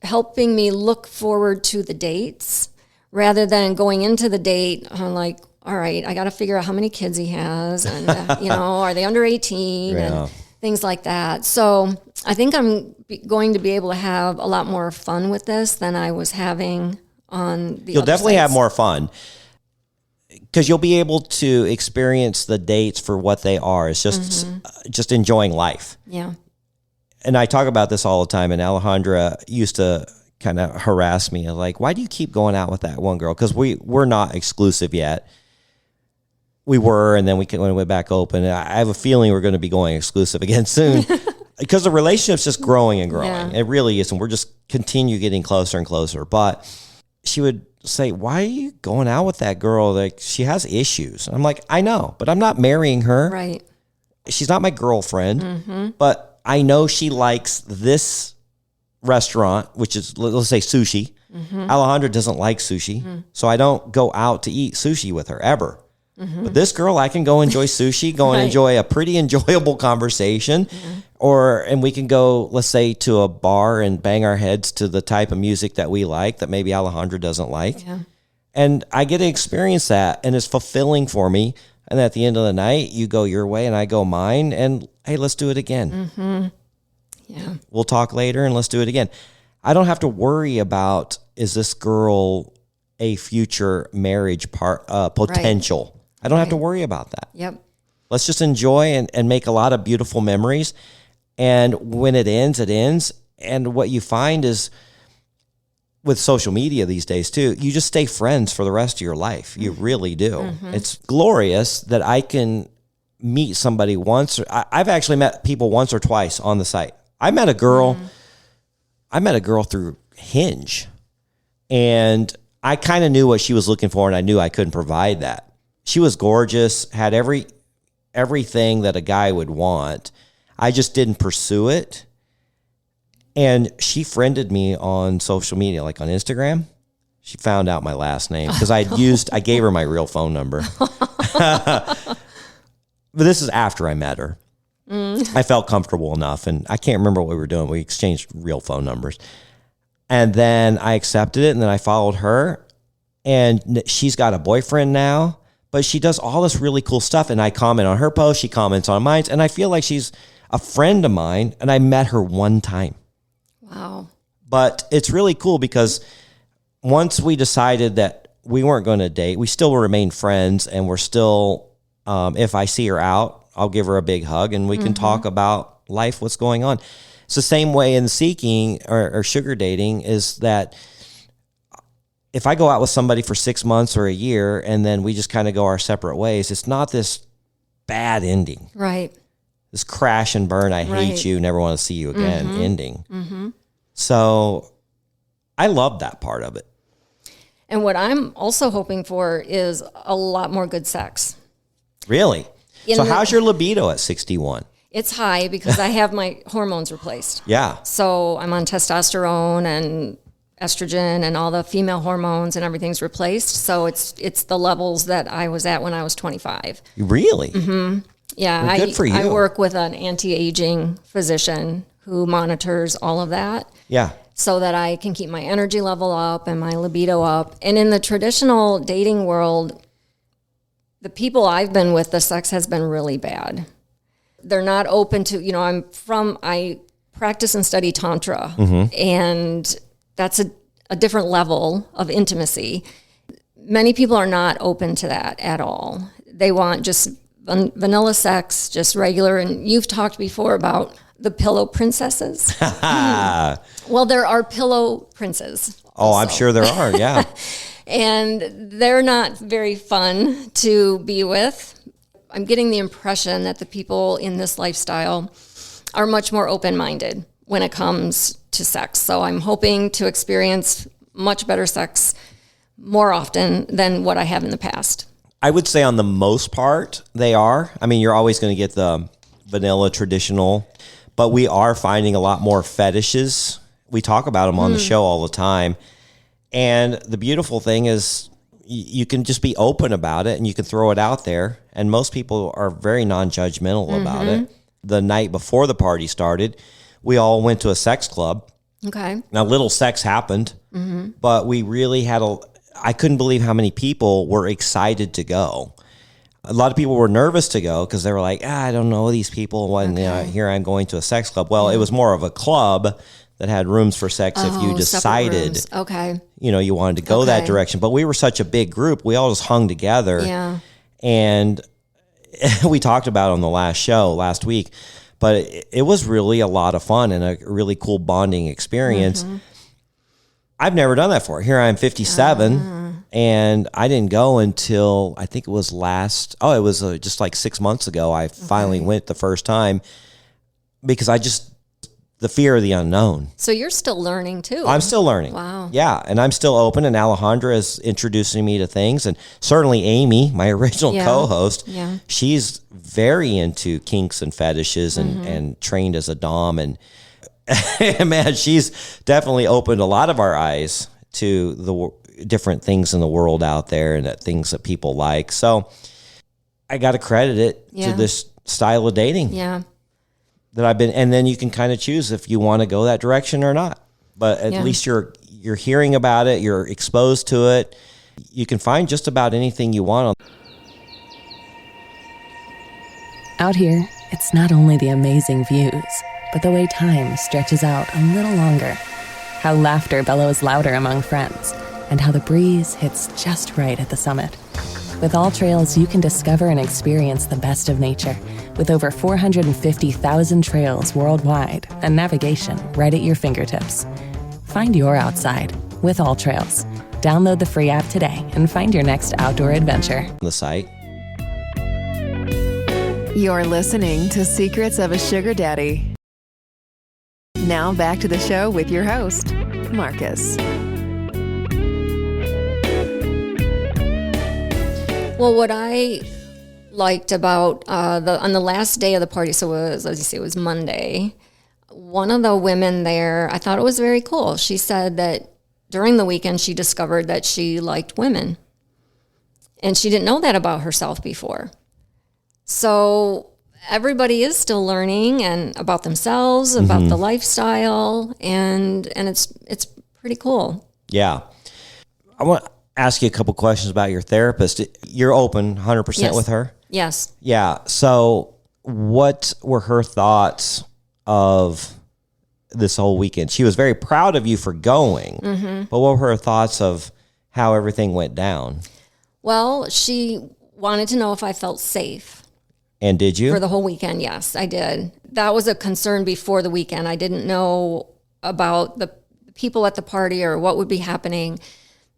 helping me look forward to the dates rather than going into the date like, all right, I got to figure out how many kids he has and, are they under 18 and things like that. So I think I'm going to be able to have a lot more fun with this than I was having on the You'll other definitely sites. have more fun because you'll be able to experience the dates for what they are. It's just enjoying life. Yeah. And I talk about this all the time, and Alejandra used to kind of harass me like, why do you keep going out with that one girl? Because we're not exclusive yet. We were, and then we went back open. I have a feeling we're going to be going exclusive again soon because the relationship's just growing and growing. Yeah. It really is, and we're just continue getting closer and closer. But she would say, why are you going out with that girl? Like, she has issues. I'm like, I know, but I'm not marrying her. Right. She's not my girlfriend, but I know she likes this restaurant, which is, let's say, sushi. Alejandra doesn't like sushi, so I don't go out to eat sushi with her ever. But this girl, I can go enjoy sushi, go and enjoy a pretty enjoyable conversation, and we can go, let's say, to a bar and bang our heads to the type of music that we like that maybe Alejandra doesn't like. Yeah. And I get to experience that, and it's fulfilling for me. And at the end of the night, you go your way and I go mine, and hey, let's do it again. Yeah. We'll talk later and let's do it again. I don't have to worry about, is this girl a future marriage potential? I don't have to worry about that. Yep. Let's just enjoy and make a lot of beautiful memories. And when it ends, it ends. And what you find is with social media these days too, you just stay friends for the rest of your life. You really do. It's glorious that I can meet somebody once. I've actually met people once or twice on the site. I met a girl through Hinge, and I kind of knew what she was looking for, and I knew I couldn't provide that. She was gorgeous, had everything that a guy would want. I just didn't pursue it. And she friended me on social media, like on Instagram. She found out my last name because I gave her my real phone number. But this is after I met her. I felt comfortable enough, and I can't remember what we were doing. We exchanged real phone numbers. And then I accepted it, and then I followed her. And she's got a boyfriend now. But she does all this really cool stuff, and I comment on her post, she comments on mine, and I feel like she's a friend of mine, and I met her one time. Wow. But it's really cool because once we decided that we weren't going to date, we still remain friends, and we're still, if I see her out, I'll give her a big hug, and we can talk about life, what's going on. It's the same way in seeking or sugar dating is that if I go out with somebody for 6 months or a year and then we just kind of go our separate ways, it's not this bad ending. Right. This crash and burn, I hate you, never want to see you again ending. So I love that part of it. And what I'm also hoping for is a lot more good sex. Really? So how's your libido at 61? It's high because I have my hormones replaced. Yeah. So I'm on testosterone and estrogen and all the female hormones and everything's replaced. So it's the levels that I was at when I was 25. Really? Yeah, Well, good for you. I work with an anti-aging physician who monitors all of that. Yeah. So that I can keep my energy level up and my libido up. And in the traditional dating world, the people I've been with, the sex has been really bad. They're not open to, I practice and study Tantra, and that's a different level of intimacy. Many people are not open to that at all. They want just vanilla sex, just regular. And you've talked before about the pillow princesses. Well, there are pillow princes. Oh, I'm sure there are, yeah. And they're not very fun to be with. I'm getting the impression that the people in this lifestyle are much more open-minded when it comes to sex. So I'm hoping to experience much better sex more often than what I have in the past. I would say on the most part, they are. I mean, you're always going to get the vanilla traditional, but we are finding a lot more fetishes. We talk about them on the show all the time. And the beautiful thing is you can just be open about it and you can throw it out there. And most people are very non-judgmental about it. The night before the party started, we all went to a sex club. Okay. Now, little sex happened, but we really had I couldn't believe how many people were excited to go. A lot of people were nervous to go because they were like, I don't know these people. When here I'm going to a sex club. Well, it was more of a club that had rooms for sex if you decided, you wanted to go that direction. But we were such a big group. We all just hung together. Yeah. And we talked about it on the last show last week, but it was really a lot of fun and a really cool bonding experience. I've never done that before. Here I am 57 and I didn't go until I think it was just like 6 months ago. I finally went the first time because the fear of the unknown. So you're still learning too. I'm still learning. Wow. Yeah. And I'm still open. And Alejandra is introducing me to things. And certainly Amy, my original co-host, she's very into kinks and fetishes and trained as a dom. And man, she's definitely opened a lot of our eyes to the different things in the world out there and things that people like. So I got to credit it to this style of dating. Yeah. That I've been, and then you can kind of choose if you want to go that direction or not. But at least you're hearing about it, you're exposed to it. You can find just about anything you want. Out here, it's not only the amazing views, but the way time stretches out a little longer. How laughter bellows louder among friends, and how the breeze hits just right at the summit. With All Trails, you can discover and experience the best of nature with over 450,000 trails worldwide and navigation right at your fingertips. Find your outside with All Trails. Download the free app today and find your next outdoor adventure. The site. You're listening to Secrets of a Sugar Daddy. Now back to the show with your host, Marcus. Well, what I liked about on the last day of the party, so it was Monday, one of the women there, I thought it was very cool. She said that during the weekend she discovered that she liked women. And she didn't know that about herself before. So everybody is still learning and about themselves, about the lifestyle, and it's pretty cool. Yeah. I want to ask you a couple questions about your therapist. You're open 100% with her? Yes. Yeah. So what were her thoughts of this whole weekend? She was very proud of you for going, but what were her thoughts of how everything went down? Well, she wanted to know if I felt safe. And did you? For the whole weekend, yes, I did. That was a concern before the weekend. I didn't know about the people at the party or what would be happening.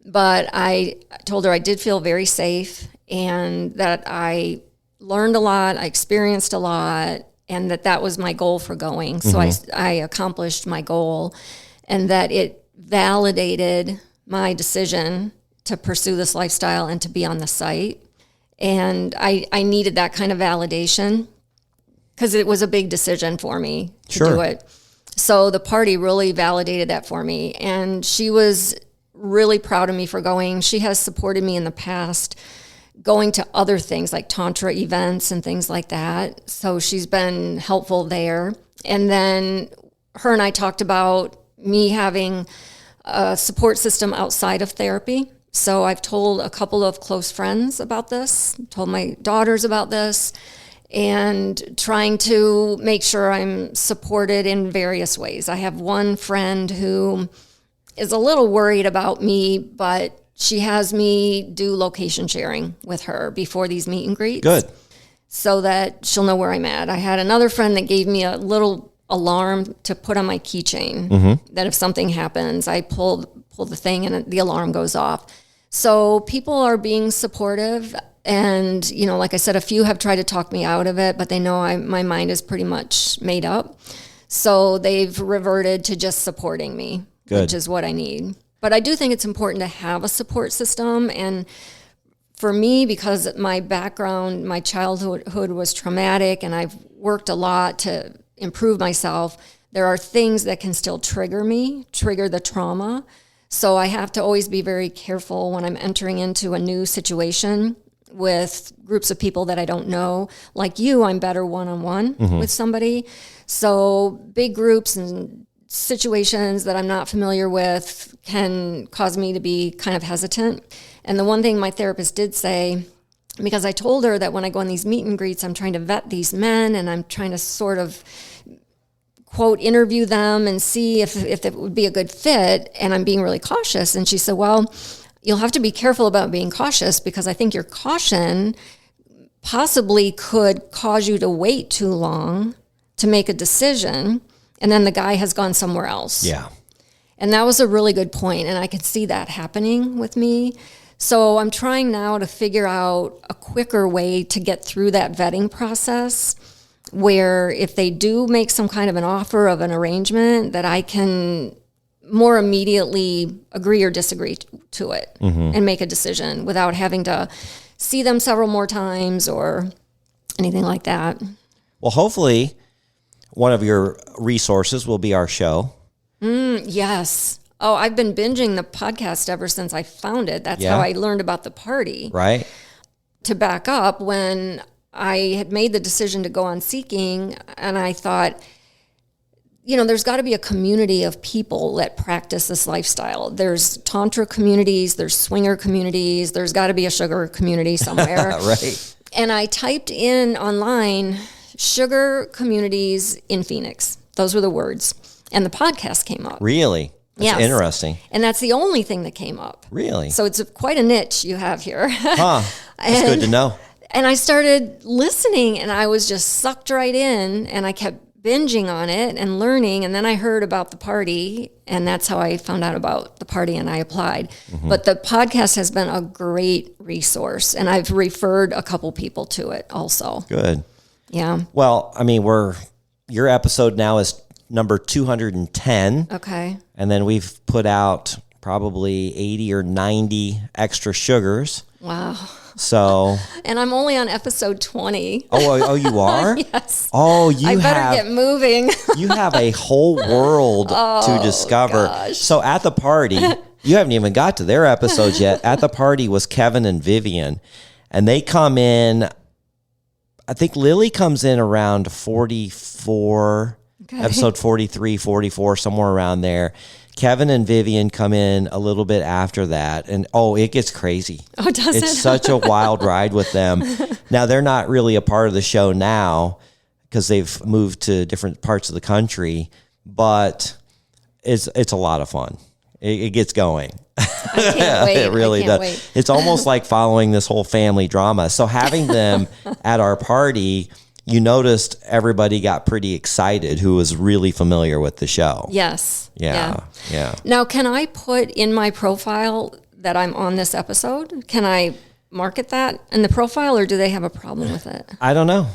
But I told her I did feel very safe and that I learned a lot, I experienced a lot, and that was my goal for going. So I accomplished my goal, and that it validated my decision to pursue this lifestyle and to be on the site. And I needed that kind of validation because it was a big decision for me to do it. So the party really validated that for me. And she was really proud of me for going. She has supported me in the past, going to other things like Tantra events and things like that. So she's been helpful there. And then her and I talked about me having a support system outside of therapy. So I've told a couple of close friends about this, told my daughters about this, and trying to make sure I'm supported in various ways. I have one friend who is a little worried about me, but she has me do location sharing with her before these meet and greets. Good. So that she'll know where I'm at. I had another friend that gave me a little alarm to put on my keychain, that if something happens, I pull the thing and the alarm goes off. So people are being supportive. And, you know, like I said, a few have tried to talk me out of it, but they know my mind is pretty much made up. So they've reverted to just supporting me, which is what I need. But I do think it's important to have a support system. And for me, because my background, my childhood was traumatic, and I've worked a lot to improve myself, there are things that can still trigger the trauma. So I have to always be very careful when I'm entering into a new situation with groups of people that I don't know. Like you, I'm better one-on-one with somebody. So big groups and situations that I'm not familiar with can cause me to be kind of hesitant. And the one thing my therapist did say, because I told her that when I go on these meet and greets, I'm trying to vet these men, and I'm trying to sort of, quote, interview them and see if it would be a good fit, and I'm being really cautious. And she said, well, you'll have to be careful about being cautious, because I think your caution possibly could cause you to wait too long to make a decision, and then the guy has gone somewhere else. Yeah. And that was a really good point, and I could see that happening with me. So I'm trying now to figure out a quicker way to get through that vetting process, where if they do make some kind of an offer of an arrangement, that I can more immediately agree or disagree to it and make a decision without having to see them several more times or anything like that. Well, hopefully one of your resources will be our show. Yes. Oh, I've been binging the podcast ever since I found it. That's how I learned about the party. Right. To back up, when I had made the decision to go on Seeking, and I thought, you know, there's got to be a community of people that practice this lifestyle. There's Tantra communities, there's swinger communities, there's got to be a sugar community somewhere. Right. And I typed in online, sugar communities in Phoenix. Those were the words. And the podcast came up. Really? That's interesting. And that's the only thing that came up. Really? So it's quite a niche you have here. Huh. That's good to know. And I started listening, and I was just sucked right in, and I kept binging on it and learning. And then I heard about the party, and that's how I found out about the party, and I applied. But the podcast has been a great resource, and I've referred a couple people to it also. Good. Yeah. Well, I mean, your episode now is number 210. Okay. And then we've put out probably 80 or 90 extra sugars. Wow. So. And I'm only on episode 20. Oh, you are? Yes. Oh, I better get moving. You have a whole world to discover. Gosh. So at the party, you haven't even got to their episodes yet. At the party was Kevin and Vivian, and they come in. I think Lily comes in around 44, episode 43, 44, somewhere around there. Kevin and Vivian come in a little bit after that, and it gets crazy. Oh, does it? It's such a wild ride with them. Now, they're not really a part of the show now because they've moved to different parts of the country, but it's a lot of fun. It gets going. I can't wait. It really does. Wait. It's almost like following this whole family drama. So having them at our party, you noticed everybody got pretty excited who was really familiar with the show. Yes. Yeah. Now, can I put in my profile that I'm on this episode? Can I market that in the profile, or do they have a problem with it? I don't know.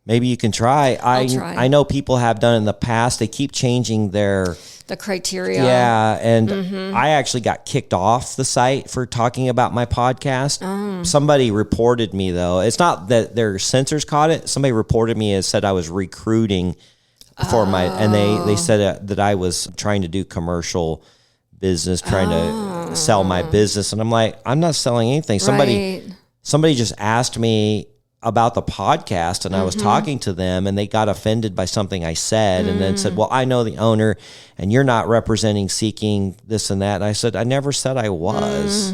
Maybe you can try. I'll try. I know people have done in the past. They keep changing the criteria. Yeah, and I actually got kicked off the site for talking about my podcast. Somebody reported me, though. It's not that their censors caught it. Somebody reported me and said I was recruiting for and they said that I was trying to do commercial business, trying to sell my business. And I'm like, I'm not selling anything. Somebody just asked me about the podcast, and I was talking to them, and they got offended by something I said, and then said, well, I know the owner, and you're not representing Seeking this and that. And I said, I never said I was,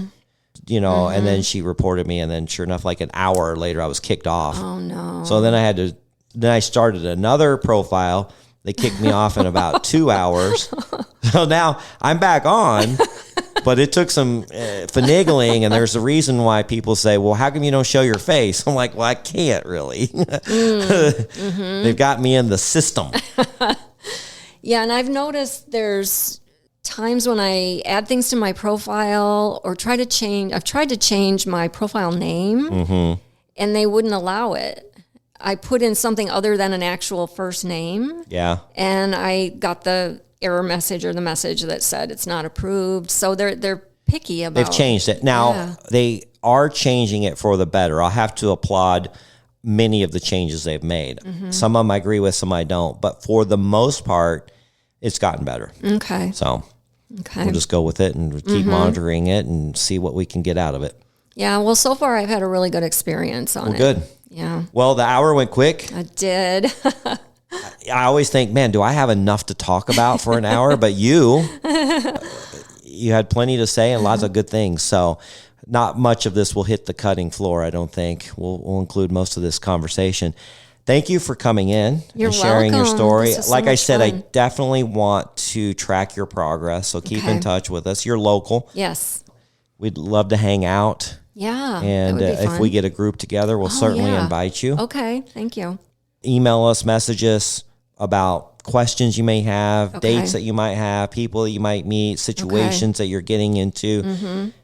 and then she reported me, and then sure enough, like an hour later, I was kicked off. Oh, no. So then I started another profile. They kicked me off in about 2 hours. So now I'm back on. But it took some finagling, and there's a reason why people say, well, how come you don't show your face? I'm like, well, I can't really. They've got me in the system. Yeah, and I've noticed there's times when I add things to my profile or I've tried to change my profile name, and they wouldn't allow it. I put in something other than an actual first name. Yeah. And I got the error message or the message that said it's not approved. So they're picky about. They've changed it. Now they are changing it for the better. I'll have to applaud many of the changes they've made. Some of them I agree with, some I don't. But for the most part, it's gotten better. Okay. So we'll just go with it and keep monitoring it and see what we can get out of it. Yeah. Well, so far I've had a really good experience on it. Good. Yeah. Well, the hour went quick. I did. I always think, man, do I have enough to talk about for an hour? But you had plenty to say and lots of good things. So not much of this will hit the cutting floor, I don't think. We'll include most of this conversation. Thank you for coming in and sharing your story. Like I said, I definitely want to track your progress. So keep in touch with us. You're local. Yes. We'd love to hang out. Yeah. And if we get a group together, we'll certainly invite you. Okay. Thank you. Email us, message us about questions you may have, dates that you might have, people that you might meet, situations that you're getting into.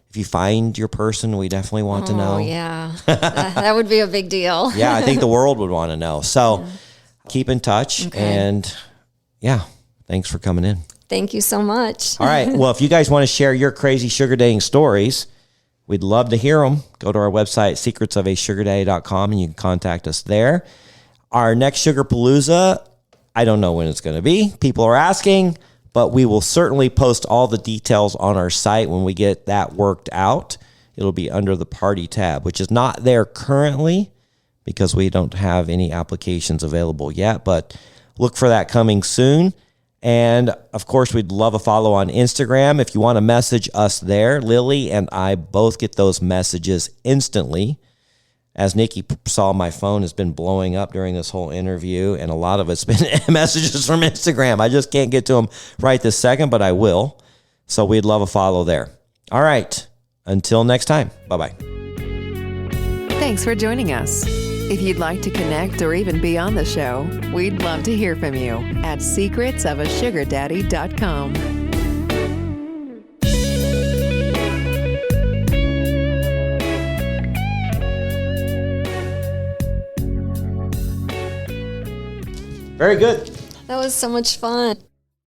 If you find your person, we definitely want to know. Oh, yeah. that would be a big deal. Yeah, I think the world would want to know. So keep in touch. And thanks for coming in. Thank you so much. All right. Well, if you guys want to share your crazy sugar dating stories, we'd love to hear them. Go to our website, secretsofasugardaddy.com, and you can contact us there. Our next Sugarpalooza, I don't know when it's going to be. People are asking, but we will certainly post all the details on our site when we get that worked out. It'll be under the party tab, which is not there currently because we don't have any applications available yet, but look for that coming soon. And of course, we'd love a follow on Instagram. If you want to message us there, Lily and I both get those messages instantly. As Nikki saw, my phone has been blowing up during this whole interview, and a lot of it's been messages from Instagram. I just can't get to them right this second, but I will. So we'd love a follow there. All right. Until next time. Bye-bye. Thanks for joining us. If you'd like to connect or even be on the show, we'd love to hear from you at secretsofasugardaddy.com. Very good. That was so much fun.